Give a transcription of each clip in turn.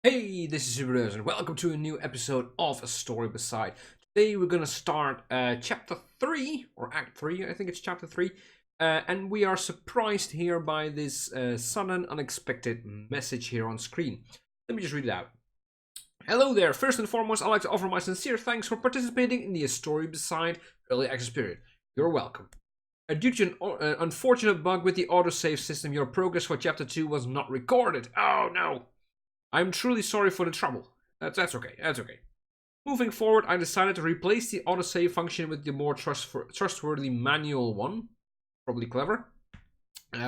Hey, this is Superdreuzel and welcome to a new episode of A Story Beside. Today we're gonna start chapter 3, or act 3, I think it's chapter 3. And we are surprised here by this sudden, unexpected message here on screen. Let me just read it out. Hello there, first and foremost I'd like to offer my sincere thanks for participating in the A Story Beside Early Access period. You're welcome. Due to an unfortunate bug with the autosave system, your progress for chapter 2 was not recorded. Oh no! I'm truly sorry for the trouble. That's okay. That's okay. Moving forward, I decided to replace the autosave function with the more trustworthy manual one. Probably clever.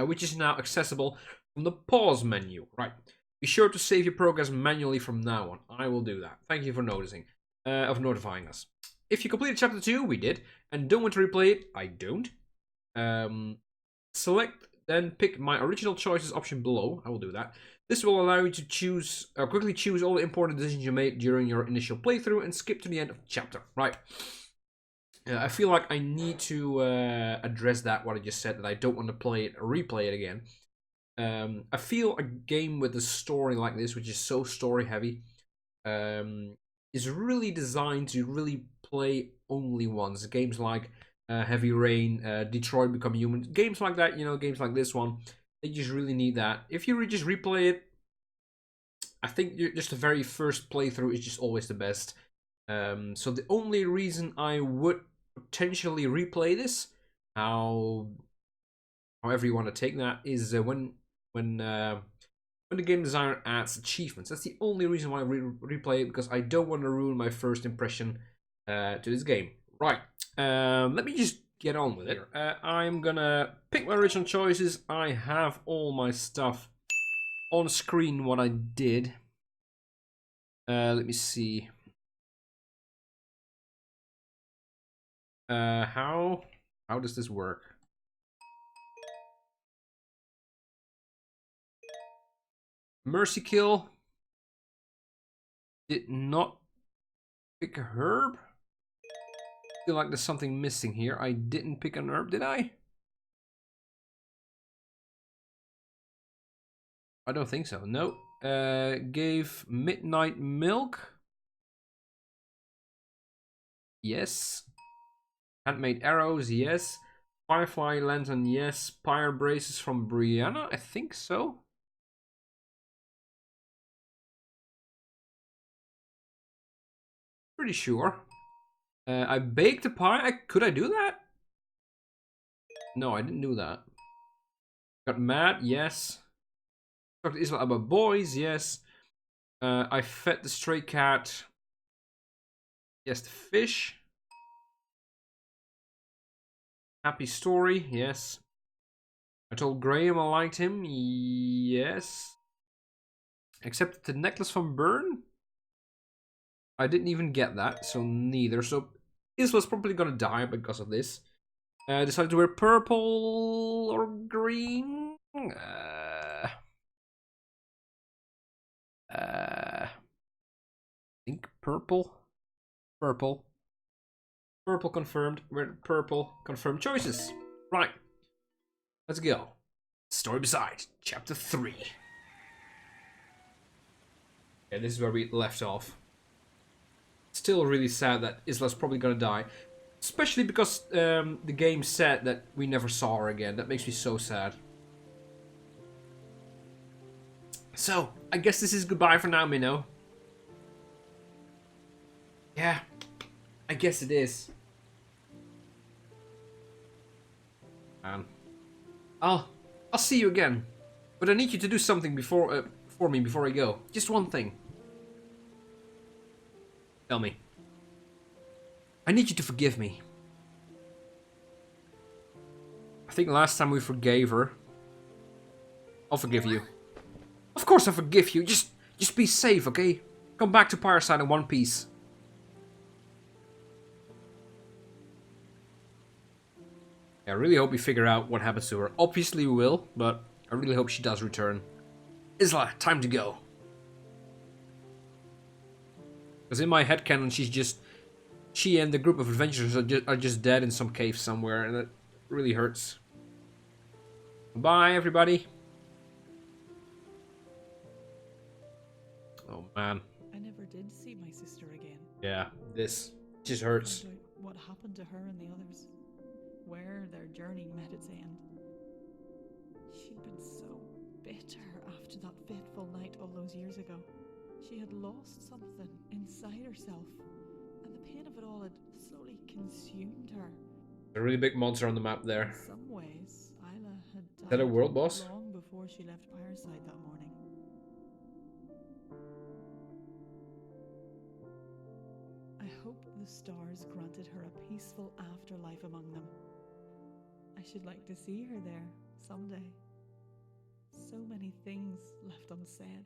Which is now accessible from the pause menu. Right. Be sure to save your progress manually from now on. I will do that. Thank you for notifying us. If you completed chapter 2, we did, and don't want to replay it, I don't. Select, then pick my original choices option below. I will do that. This will allow you to quickly choose all the important decisions you made during your initial playthrough and skip to the end of the chapter. Right. I feel like I need to address what I just said, that I don't want to replay it again. I feel a game with a story like this, which is so story heavy, is really designed to really play only once. Games like Heavy Rain, Detroit Become Human, games like that, games like this one, they just really need that. If you just replay it, I think just the very first playthrough is just always the best. So the only reason I would potentially replay this, however you want to take that, is when the game designer adds achievements. That's the only reason why I replay it, because I don't want to ruin my first impression to this game. Right. Let me just get on with it. I'm gonna pick my original choices. I have all my stuff on screen, what I did. Let me see. How does this work? Mercy kill. Did not pick a herb. Feel like there's something missing here. I didn't pick an herb, did I? I don't think so. No. Gave midnight milk. Yes. Handmade arrows. Yes. Firefly lantern. Yes. Pyre braces from Brianna. I think so. Pretty sure. I baked a pie. Could I do that? No, I didn't do that. Got mad. Yes. Talked to Isla about boys. Yes. I fed the stray cat. Yes, the fish. Happy story. Yes. I told Graham I liked him. Yes. Accepted the necklace from Byrne. I didn't even get that, so neither. So Isla's probably gonna die because of this. Decided to wear purple or green. I think purple. Purple. Purple confirmed. We're purple. Confirmed choices. Right. Let's go. Story Beside, Chapter 3. Yeah, this is where we left off. Still really sad that Isla's probably gonna die. Especially because the game said that we never saw her again. That makes me so sad. So, I guess this is goodbye for now, Minnow. Yeah, I guess it is. I'll see you again. But I need you to do something for me before I go. Just one thing. Tell me. I need you to forgive me. I think last time we forgave her. I'll forgive you. Of course I forgive you. Just be safe, okay? Come back to Pyreside in one piece. I really hope we figure out what happens to her. Obviously we will, but I really hope she does return. Isla, time to go. Because in my headcanon, she and the group of adventurers are just dead in some cave somewhere, and it really hurts. Bye, everybody. Oh, man. I never did see my sister again. Yeah, this just hurts. Found out what happened to her and the others. Where their journey met its end. She'd been so bitter after that fateful night all those years ago. She had lost something inside herself, and the pain of it all had slowly consumed her. A really big monster on the map there. In some ways, Isla had died Is that a world boss? long before she left Fireside that morning. I hope the stars granted her a peaceful afterlife among them. I should like to see her there someday. So many things left unsaid.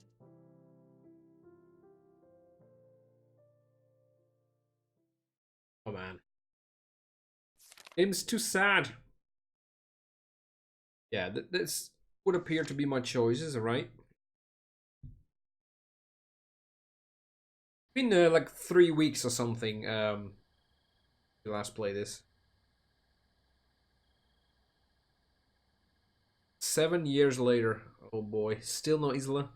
Oh, man. Game's too sad. Yeah, this would appear to be my choices, right? Been like 3 weeks or something. To last play this. 7 years later. Oh boy, still no Isla.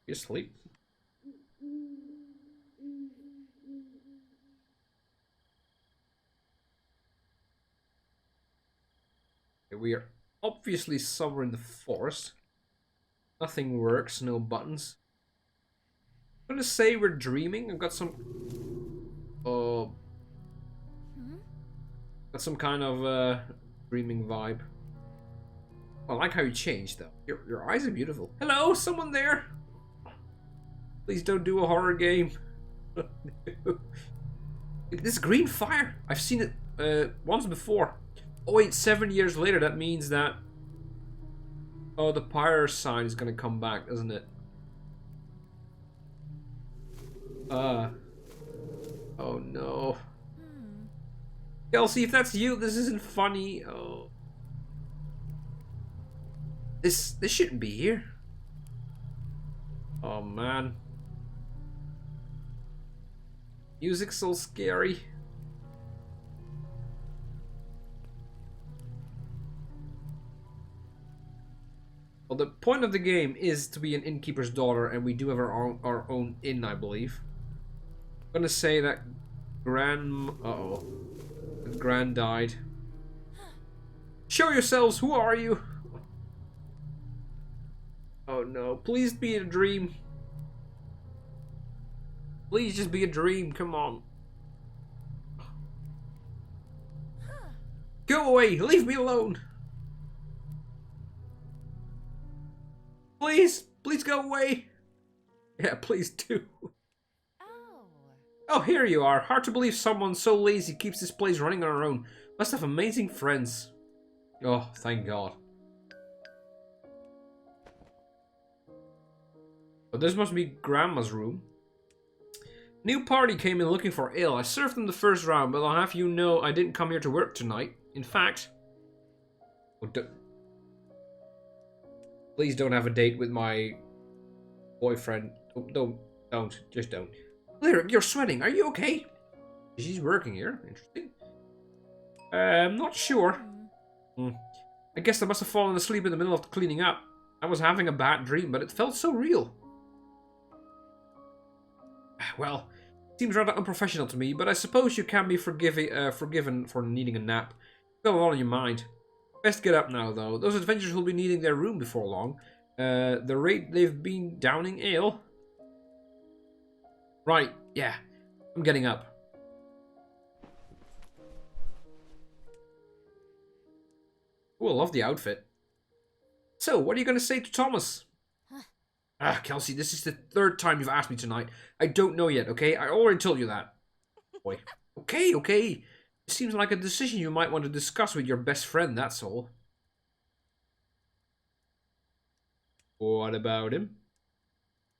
You asleep? Okay, we are obviously somewhere in the forest. Nothing works, no buttons. I'm gonna say we're dreaming. I've got some... Oh... Got some kind of dreaming vibe. I like how you changed though. Your eyes are beautiful. Hello, someone there? Please don't do a horror game. This green fire. I've seen it once before. Oh wait, 7 years later. That means that... Oh, the pyre sign is gonna come back, isn't it? Oh no. Kelsey, if that's you, this isn't funny. Oh. This shouldn't be here. Oh man. Music's so scary. Well, the point of the game is to be an innkeeper's daughter, and we do have our own inn, I believe. I'm gonna say that that Gran died. Show yourselves, who are you? Oh no, please be a dream. Please just be a dream, come on. Go away, leave me alone. Please, please go away. Yeah, please do. Oh, here you are. Hard to believe someone so lazy keeps this place running on her own. Must have amazing friends. Oh, thank God. But this must be Grandma's room. New party came in looking for ale. I served them the first round, but I'll have you know I didn't come here to work tonight. In fact... Please don't have a date with my boyfriend. Don't. Just don't. Lyric, you're sweating. Are you okay? She's working here. Interesting. I'm not sure. I guess I must have fallen asleep in the middle of cleaning up. I was having a bad dream, but it felt so real. Well, it seems rather unprofessional to me, but I suppose you can be forgiven for needing a nap. You've got a lot on your mind. Best get up now, though. Those adventurers will be needing their room before long. The rate they've been downing ale. Right, yeah. I'm getting up. Oh, I love the outfit. So, what are you going to say to Thomas? Ah, Kelsey, this is the third time you've asked me tonight. I don't know yet, okay? I already told you that. Boy. Okay. It seems like a decision you might want to discuss with your best friend, that's all. What about him?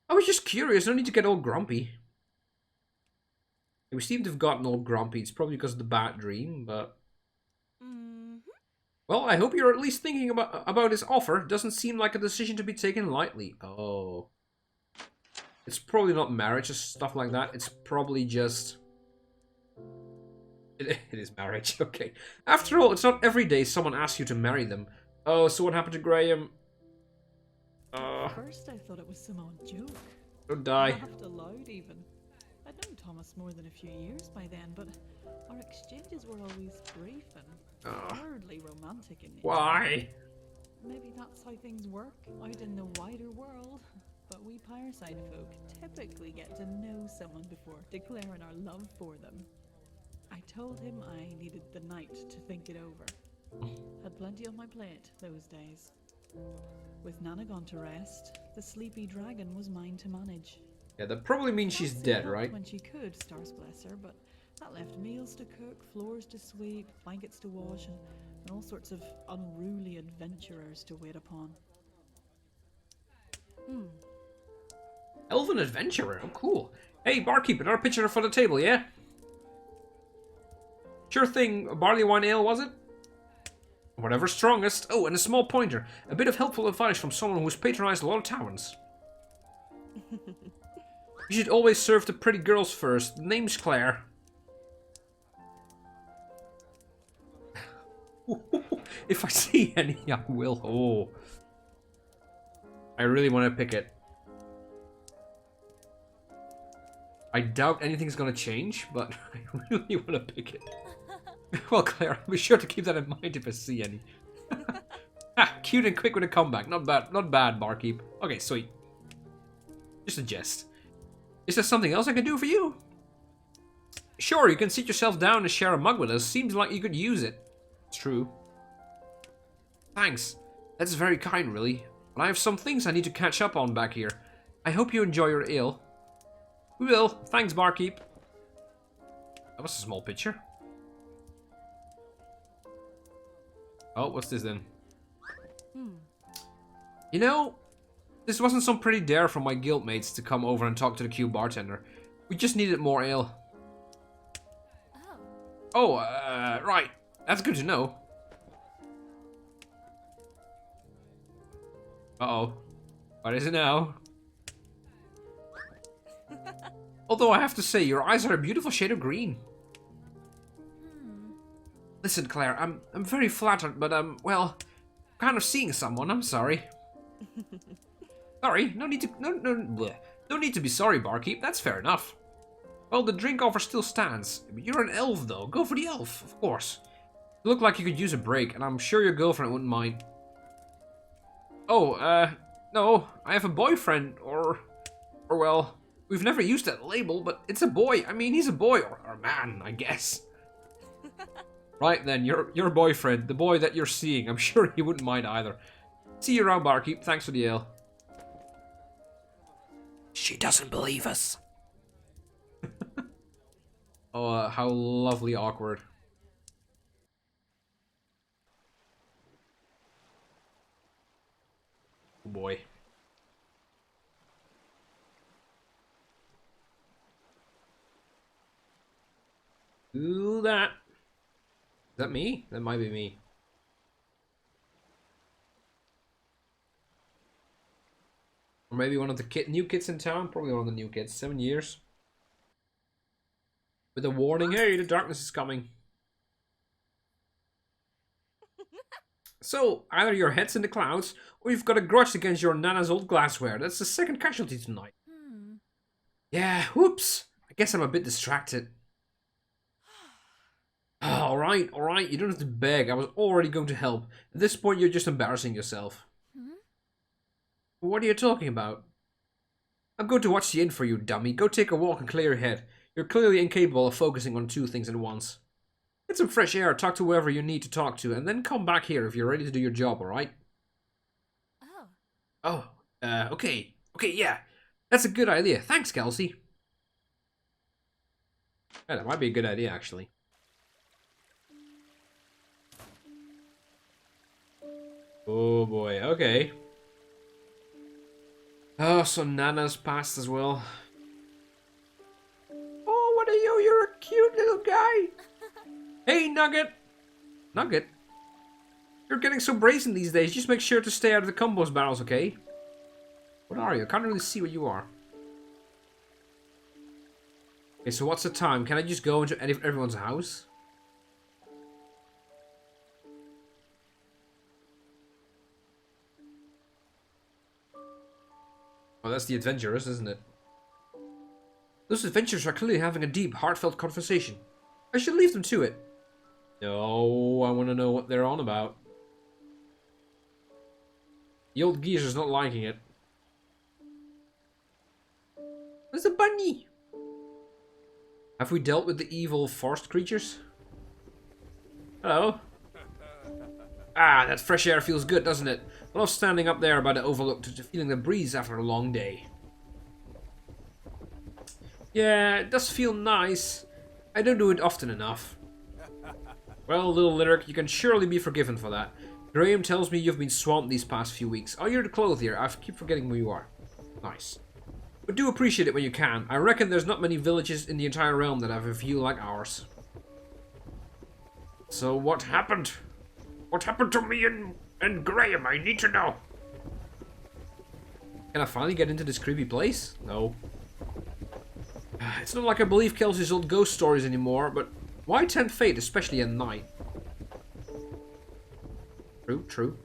I was just curious, no need to get all grumpy. We seem to have gotten all grumpy. It's probably because of the bad dream, but... Well, I hope you're at least thinking about his offer. Doesn't seem like a decision to be taken lightly. Oh. It's probably not marriage or stuff like that. It's probably just... It is marriage, okay. After all, it's not every day someone asks you to marry them. Oh, so what happened to Graham? At first I thought it was some odd joke. Don't I die. laughed aloud even. I'd known Thomas more than a few years by then, but our exchanges were always brief and hardly romantic in nature. Why? Maybe that's how things work out in the wider world. But we Fireside folk typically get to know someone before declaring our love for them. I told him I needed the night to think it over. Had plenty on my plate those days. With Nana gone to rest, the sleepy dragon was mine to manage. Yeah, that probably means she's dead, right? When she could, stars bless her, but that left meals to cook, floors to sweep, blankets to wash, and all sorts of unruly adventurers to wait upon. Elven adventurer, oh cool. Hey, barkeep, another pitcher for the table, yeah? Sure thing, a barley wine ale, was it? Whatever's strongest. Oh, and a small pointer. A bit of helpful advice from someone who's patronized a lot of taverns. You should always serve the pretty girls first. The name's Claire. If I see any, I will. Oh. I really want to pick it. I doubt anything's gonna change, but I really want to pick it. Well, Claire, I'll be sure to keep that in mind if I see any. Cute and quick with a comeback. Not bad, barkeep. Okay, sweet. Just a jest. Is there something else I can do for you? Sure, you can sit yourself down and share a mug with us. Seems like you could use it. It's true. Thanks. That's very kind, really. But I have some things I need to catch up on back here. I hope you enjoy your ale. We will. Thanks, barkeep. That was a small pitcher. Oh, what's this then? You know, this wasn't some pretty dare from my guildmates to come over and talk to the cube bartender. We just needed more ale. Oh, right. That's good to know. Uh-oh. What is it now? Although I have to say, your eyes are a beautiful shade of green. Listen, Claire, I'm very flattered, but well, kind of seeing someone. I'm sorry. Sorry, no need to be sorry, barkeep. That's fair enough. Well, the drink offer still stands. You're an elf, though. Go for the elf, of course. You look like you could use a break, and I'm sure your girlfriend wouldn't mind. Oh, no, I have a boyfriend, or well, we've never used that label, but it's a boy. I mean, he's a boy, or a man, I guess. Right then, your boyfriend, the boy that you're seeing, I'm sure he wouldn't mind either. See you around, barkeep. Thanks for the ale. She doesn't believe us. Oh, how lovely awkward. Oh boy. Ooh, that. Is that me? That might be me. Or maybe one of the new kids in town. Probably one of the new kids. 7 years. With a warning, hey, the darkness is coming. So, either your head's in the clouds, or you've got a grudge against your Nana's old glassware. That's the second casualty tonight. Yeah, whoops. I guess I'm a bit distracted. Alright, you don't have to beg. I was already going to help. At this point, you're just embarrassing yourself. What are you talking about? I'm going to watch the inn for you, dummy. Go take a walk and clear your head. You're clearly incapable of focusing on 2 things at once. Get some fresh air, talk to whoever you need to talk to, and then come back here if you're ready to do your job, alright? Okay, yeah. That's a good idea. Thanks, Kelsey. Yeah, that might be a good idea, actually. Oh boy, okay. Oh, so Nana's passed as well. Oh, what are you? You're a cute little guy. Hey, Nugget. Nugget? You're getting so brazen these days. Just make sure to stay out of the compost barrels, okay? What are you? I can't really see what you are. Okay, so what's the time? Can I just go into everyone's house? Oh, that's the adventurers, isn't it? Those adventurers are clearly having a deep, heartfelt conversation. I should leave them to it. No, I want to know what they're on about. The old geezer's not liking it. There's a bunny! Have we dealt with the evil forest creatures? Hello? Ah, that fresh air feels good, doesn't it? I love standing up there by the overlook to feeling the breeze after a long day. Yeah, it does feel nice. I don't do it often enough. Well, little Lyric, you can surely be forgiven for that. Graham tells me you've been swamped these past few weeks. Oh, you're the clothier. I keep forgetting who you are. Nice. But do appreciate it when you can. I reckon there's not many villages in the entire realm that have a view like ours. So what happened? What happened to me and Graham? I need to know. Can I finally get into this creepy place? No. It's not like I believe Kelsey's old ghost stories anymore, but why tempt fate, especially at night? True, true.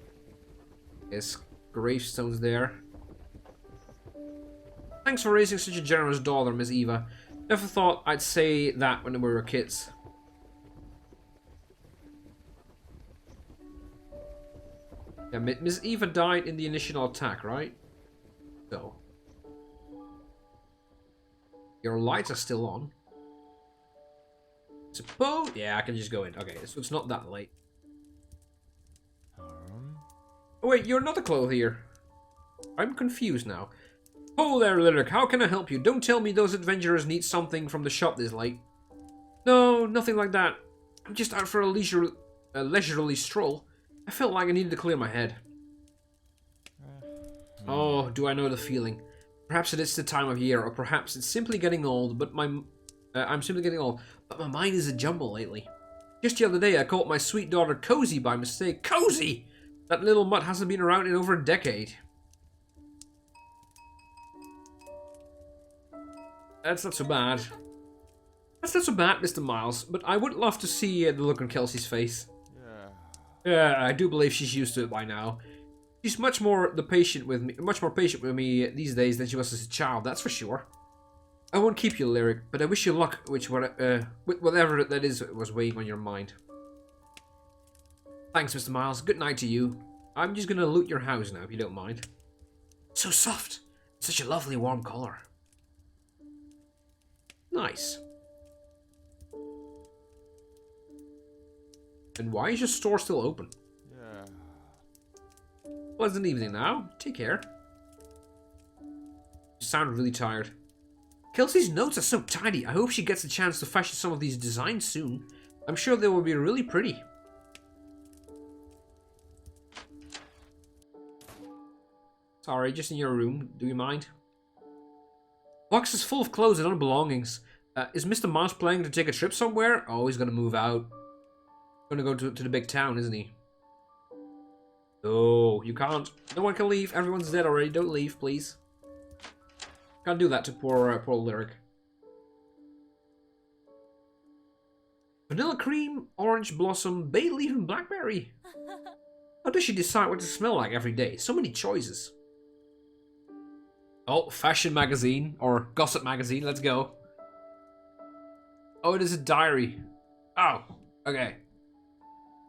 Yes, gravestones there. Thanks for raising such a generous daughter, Miss Eva. Never thought I'd say that when we were kids. Yeah, Miss Eva died in the initial attack, right? So. Your lights are still on. Suppose... Yeah, I can just go in. Okay, so it's not that late. Oh wait, you're not a clothier. I'm confused now. Oh there, Lyric, how can I help you? Don't tell me those adventurers need something from the shop this late. No, nothing like that. I'm just out for a leisurely stroll. I felt like I needed to clear my head. Oh, do I know the feeling? Perhaps it is the time of year, or perhaps it's simply getting old, but I'm simply getting old, but my mind is a jumble lately. Just the other day, I called my sweet daughter Cozy by mistake. Cozy! That little mutt hasn't been around in over a decade. That's not so bad. That's not so bad, Mr. Miles, but I would love to see the look on Kelsey's face. Yeah, I do believe she's used to it by now. She's much more patient with me these days than she was as a child, that's for sure. I won't keep you, Lyric, but I wish you luck with whatever that is was weighing on your mind. Thanks, Mr. Miles. Good night to you. I'm just gonna loot your house now, if you don't mind. So soft. Such a lovely warm color. Nice. And why is your store still open? Pleasant evening now. Take care. You sound really tired. Kelsey's notes are so tiny. I hope she gets a chance to fashion some of these designs soon. I'm sure they will be really pretty. Sorry, just in your room. Do you mind? Box is full of clothes and other belongings. Is Mr. Miles planning to take a trip somewhere? Oh, he's gonna move out. Gonna go to the big town, isn't he? No, you can't. No one can leave. Everyone's dead already. Don't leave, please. Can't do that to poor Lyric. Vanilla cream, orange blossom, bay leaf, and blackberry. How does she decide what to smell like every day? So many choices. Oh, fashion magazine or gossip magazine. Let's go. Oh, it is a diary. Oh, okay.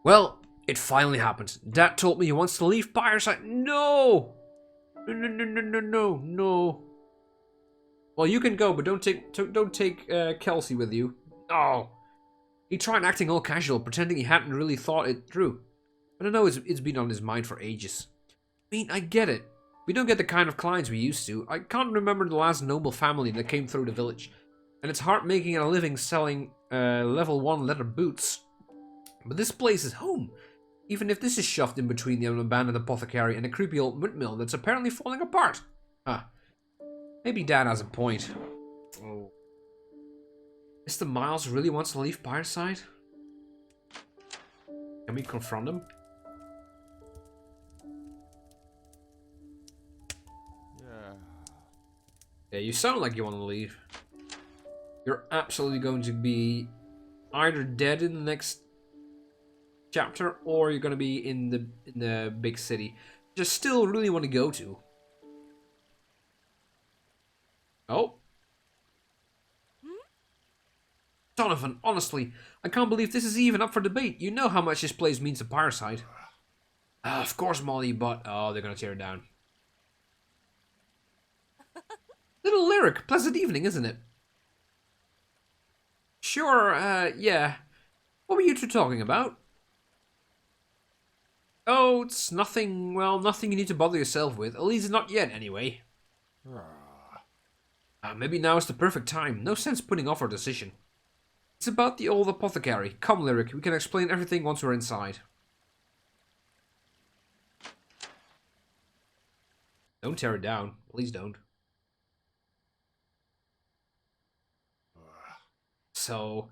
Well, it finally happened. Dad told me he wants to leave Fireside. No! No. Well, you can go, but don't take Kelsey with you. Oh. He tried acting all casual, pretending he hadn't really thought it through. But I know it's been on his mind for ages. I mean, I get it. We don't get the kind of clients we used to. I can't remember the last noble family that came through the village. And it's hard making a living selling level 1 leather boots. But this place is home. Even if this is shoved in between the abandoned apothecary and a creepy old windmill that's apparently falling apart. Huh. Maybe Dad has a point. Oh. Mr. Miles really wants to leave Fireside? Can we confront him? Yeah, you sound like you want to leave. You're absolutely going to be either dead in the next chapter, or you're going to be in the big city. Just still really want to go to. Oh, Hmm? Donovan, honestly, I can't believe this is even up for debate. You know how much this place means to Fireside. Of course, Molly, but... Oh, they're gonna tear it down. Little lyric. Pleasant evening, isn't it? Sure, yeah. What were you two talking about? Oh, it's nothing, well, nothing you need to bother yourself with. At least not yet, anyway. Maybe now is the perfect time. No sense putting off our decision. It's about the old apothecary. Come, Lyric, we can explain everything once we're inside. Don't tear it down. Please don't. So,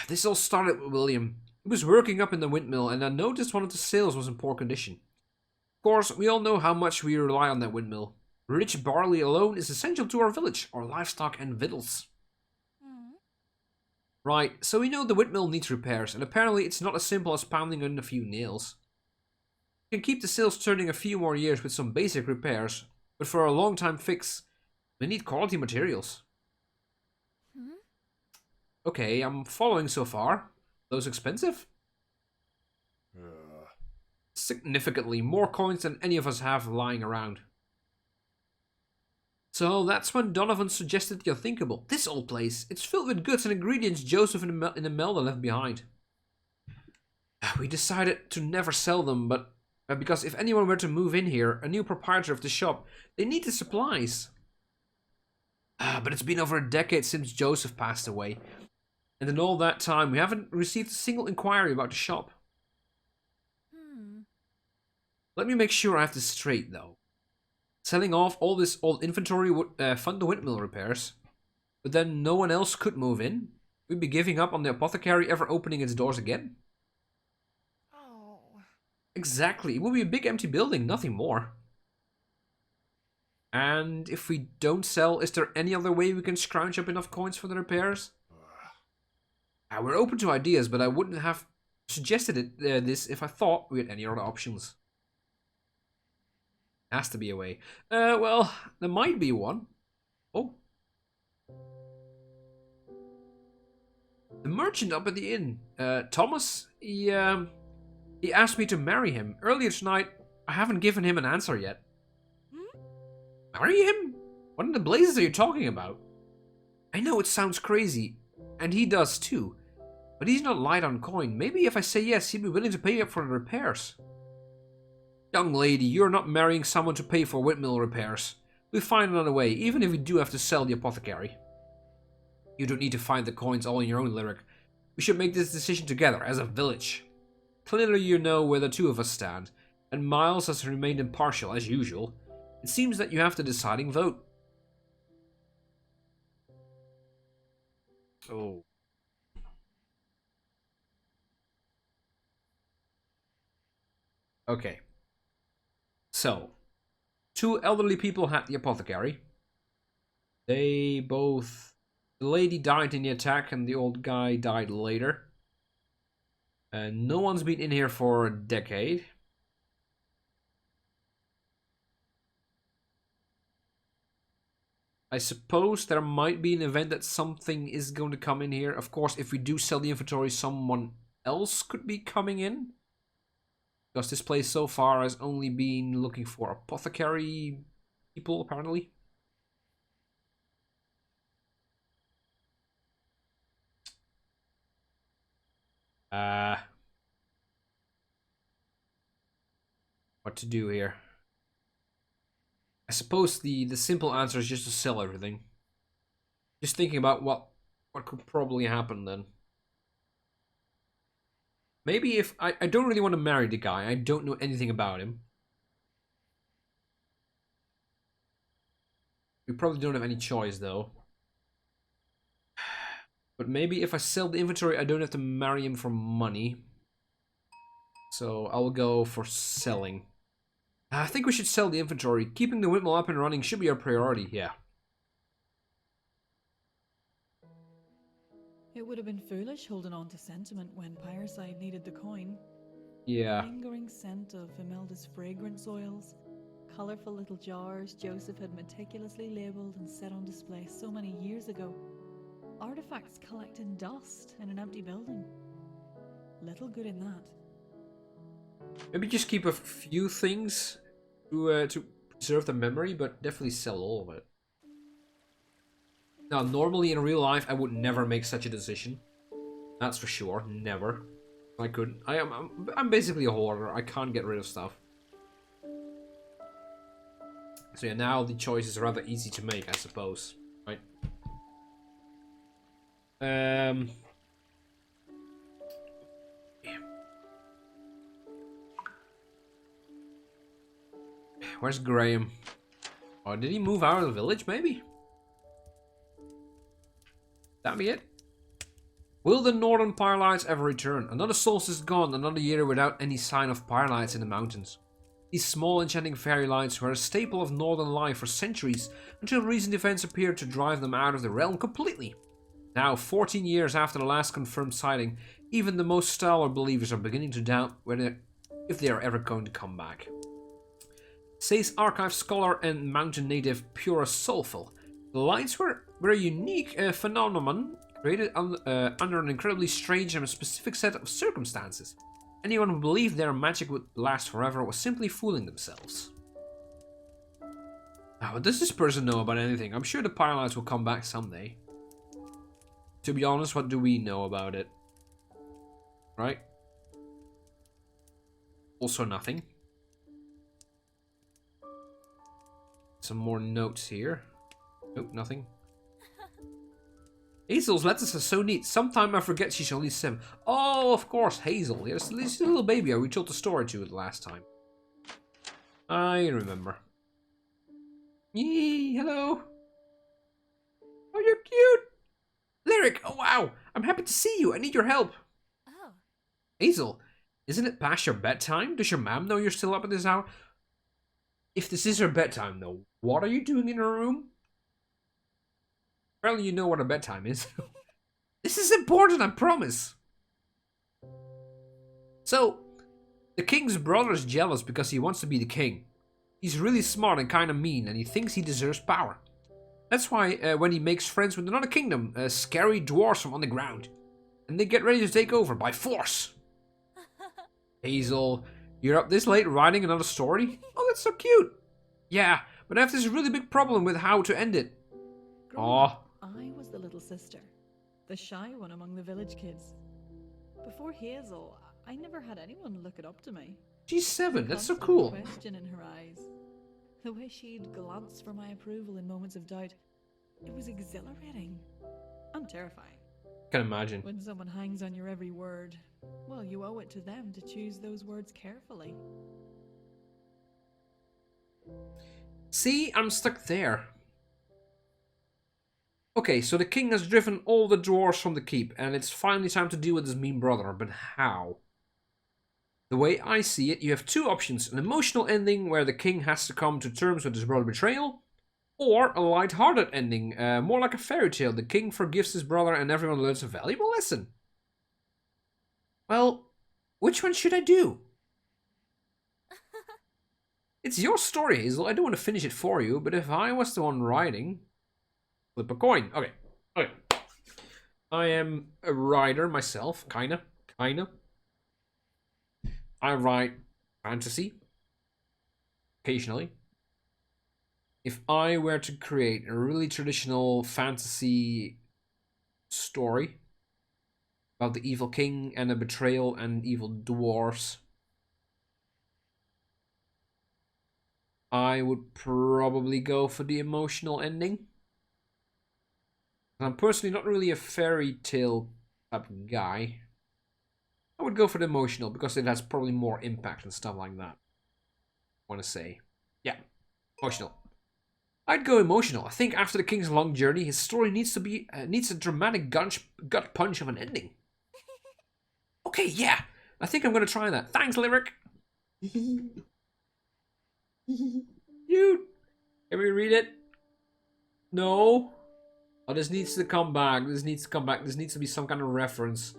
this all started with William. He was working up in the windmill and I noticed one of the sails was in poor condition. Of course, we all know how much we rely on that windmill. Rich barley alone is essential to our village, our livestock and victuals. Hmm? Right, so we know the windmill needs repairs, and apparently it's not as simple as pounding in a few nails. We can keep the sails turning a few more years with some basic repairs, but for a long time fix, we need quality materials. Hmm? Okay, I'm following so far. Those expensive? Significantly more coins than any of us have lying around. So that's when Donovan suggested the unthinkable. This old place, it's filled with goods and ingredients Joseph and Imelda left behind. We decided to never sell them, but because if anyone were to move in here, a new proprietor of the shop, they need the supplies. But it's been over a decade since Joseph passed away, and in all that time, we haven't received a single inquiry about the shop. Hmm. Let me make sure I have this straight, though. Selling off all this old inventory would fund the windmill repairs, but then no one else could move in. We'd be giving up on the apothecary ever opening its doors again. Oh. Exactly, it would be a big empty building, nothing more. And if we don't sell, is there any other way we can scrounge up enough coins for the repairs? We're open to ideas, but I wouldn't have suggested this if I thought we had any other options. Has to be a way. Well, there might be one. Oh. The merchant up at the inn. Thomas, he asked me to marry him. Earlier tonight, I haven't given him an answer yet. Hmm? Marry him? What in the blazes are you talking about? I know it sounds crazy, and he does too. But he's not light on coin. Maybe if I say yes, he'd be willing to pay up for the repairs. Young lady, you're not marrying someone to pay for windmill repairs. We'll find another way, even if we do have to sell the apothecary. You don't need to find the coins all in your own lyric. We should make this decision together, as a village. Clearly you know where the two of us stand, and Miles has remained impartial, as usual. It seems that you have the deciding vote. Oh. Okay. So, two elderly people had the apothecary. They both... The lady died in the attack and the old guy died later. And no one's been in here for a decade. I suppose there might be an event that something is going to come in here. Of course, if we do sell the inventory, someone else could be coming in. Because this place so far has only been looking for apothecary people, apparently. What to do here? I suppose the simple answer is just to sell everything. Just thinking about what could probably happen then. Maybe if... I don't really want to marry the guy. I don't know anything about him. We probably don't have any choice, though. But maybe if I sell the inventory, I don't have to marry him for money. So I'll go for selling. I think we should sell the inventory. Keeping the windmill up and running should be our priority, yeah. It would have been foolish holding on to sentiment when Fireside needed the coin. Yeah. The lingering scent of Imelda's fragrance oils, colourful little jars Joseph had meticulously labelled and set on display so many years ago. Artifacts collecting dust in an empty building. Little good in that. Maybe just keep a few things to preserve the memory, but definitely sell all of it. Now, normally in real life, I would never make such a decision. That's for sure. Never. I couldn't. I'm basically a hoarder. I can't get rid of stuff. So yeah, now the choice is rather easy to make, I suppose. Right? Where's Graham? Oh, did he move out of the village, maybe? That be it? Will the northern firelights ever return? Another solstice gone, another year without any sign of firelights in the mountains. These small enchanting fairy lights were a staple of northern life for centuries, until recent events appeared to drive them out of the realm completely. Now, 14 years after the last confirmed sighting, even the most stalwart believers are beginning to doubt if they are ever going to come back. Says archive scholar and mountain native Pura Soulful. The lights were a unique phenomenon created under an incredibly strange and specific set of circumstances. Anyone who believed their magic would last forever was simply fooling themselves. What does this person know about anything? I'm sure the firelights will come back someday. To be honest, what do we know about it? Right? Also nothing. Some more notes here. Nope, nothing. Hazel's letters are so neat. Sometime I forget she's only 7. Oh, of course, Hazel. Yes, this little baby we told the story to the last time. I remember. Yee, hello. Oh, you're cute. Lyric, oh wow. I'm happy to see you. I need your help. Oh. Hazel, isn't it past your bedtime? Does your mom know you're still up at this hour? If this is her bedtime, though, what are you doing in her room? Apparently you know what a bedtime is. This is important, I promise. So, the king's brother is jealous because he wants to be the king. He's really smart and kind of mean, and he thinks he deserves power. That's why when he makes friends with another kingdom, scary dwarves from underground, and they get ready to take over by force. Hazel, you're up this late writing another story? Oh, that's so cute. Yeah, but I have this really big problem with how to end it. Aw. I was the little sister, the shy one among the village kids. Before Hazel, I never had anyone looking up to me. She's 7, that's so Constant cool. Question in her eyes. The way she'd glance for my approval in moments of doubt. It was exhilarating and terrifying. Can imagine. When someone hangs on your every word, well, you owe it to them to choose those words carefully. See, I'm stuck there. Okay, so the king has driven all the dwarves from the keep, and it's finally time to deal with his mean brother, but how? The way I see it, you have two options. An emotional ending, where the king has to come to terms with his brother's betrayal, or a light-hearted ending, more like a fairy tale. The king forgives his brother and everyone learns a valuable lesson. Well, which one should I do? It's your story, Hazel. I don't want to finish it for you, but if I was the one writing... Flip a coin. Okay. Okay. I am a writer myself. Kinda. I write fantasy. Occasionally. If I were to create a really traditional fantasy story about the evil king and a betrayal and evil dwarves, I would probably go for the emotional ending. I'm personally not really a fairy tale type of guy. I would go for the emotional because it has probably more impact and stuff like that. I want to say. Yeah, emotional. I'd go emotional. I think after the king's long journey, his story needs a dramatic gut punch of an ending. Okay, yeah. I think I'm going to try that. Thanks, Lyric. Dude. Can we read it? No. Oh, this needs to come back. This needs to come back. This needs to be some kind of reference.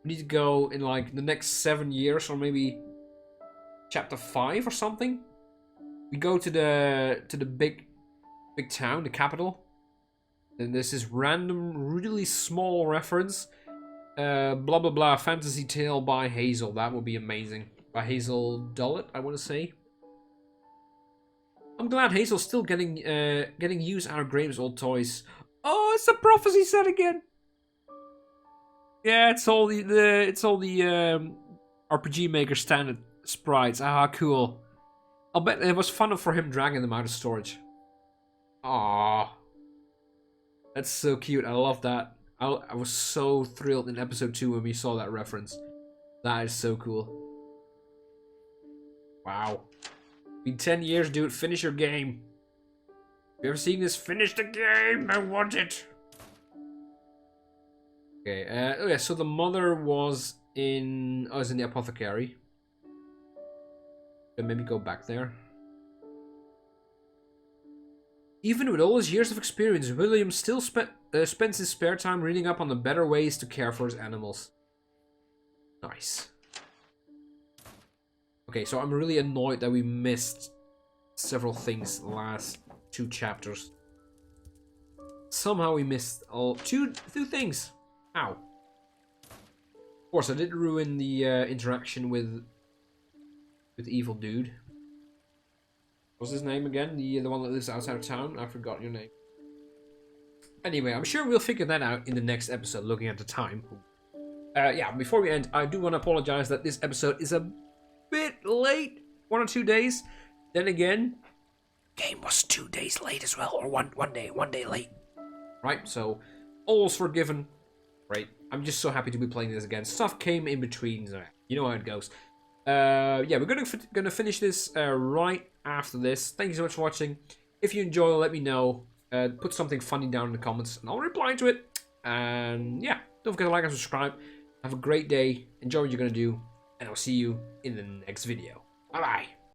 We need to go in like the next 7 years or maybe chapter 5 or something. We go to the big town, the capital. And this is random, really small reference. Blah blah blah. Fantasy tale by Hazel. That would be amazing. By Hazel Dullett, I want to say. I'm glad Hazel's still getting use out of Graham's old toys. Oh, it's a prophecy set again. Yeah, it's all the RPG Maker standard sprites. Ah, cool. I'll bet it was fun for him dragging them out of storage. Ah, that's so cute. I love that. I was so thrilled in episode 2 when we saw that reference. That is so cool. Wow. Been 10 years, dude. Finish your game. You ever seen this? Finish the game. I want it. Okay. Oh yeah. So the mother was in. Oh, was in the apothecary. Then maybe go back there. Even with all his years of experience, William still spends his spare time reading up on the better ways to care for his animals. Nice. Okay, so I'm really annoyed that we missed several things last 2 chapters. Somehow we missed two things. Ow. Of course, I did ruin the interaction with evil dude. What's his name again? The one that lives outside of town? I forgot your name. Anyway, I'm sure we'll figure that out in the next episode, looking at the time. Yeah, before we end, I do want to apologize that this episode is a bit late. 1 or 2 days. Then again, game was 2 days late as well, or one day late. Right, so all's forgiven. Right, I'm just so happy to be playing this again. Stuff came in between, so you know how it goes. Yeah, we're gonna finish this right after this. Thank you so much for watching. If you enjoy, let me know. Put something funny down in the comments, and I'll reply to it. And yeah, don't forget to like and subscribe. Have a great day. Enjoy what you're gonna do, and I'll see you in the next video. Bye bye.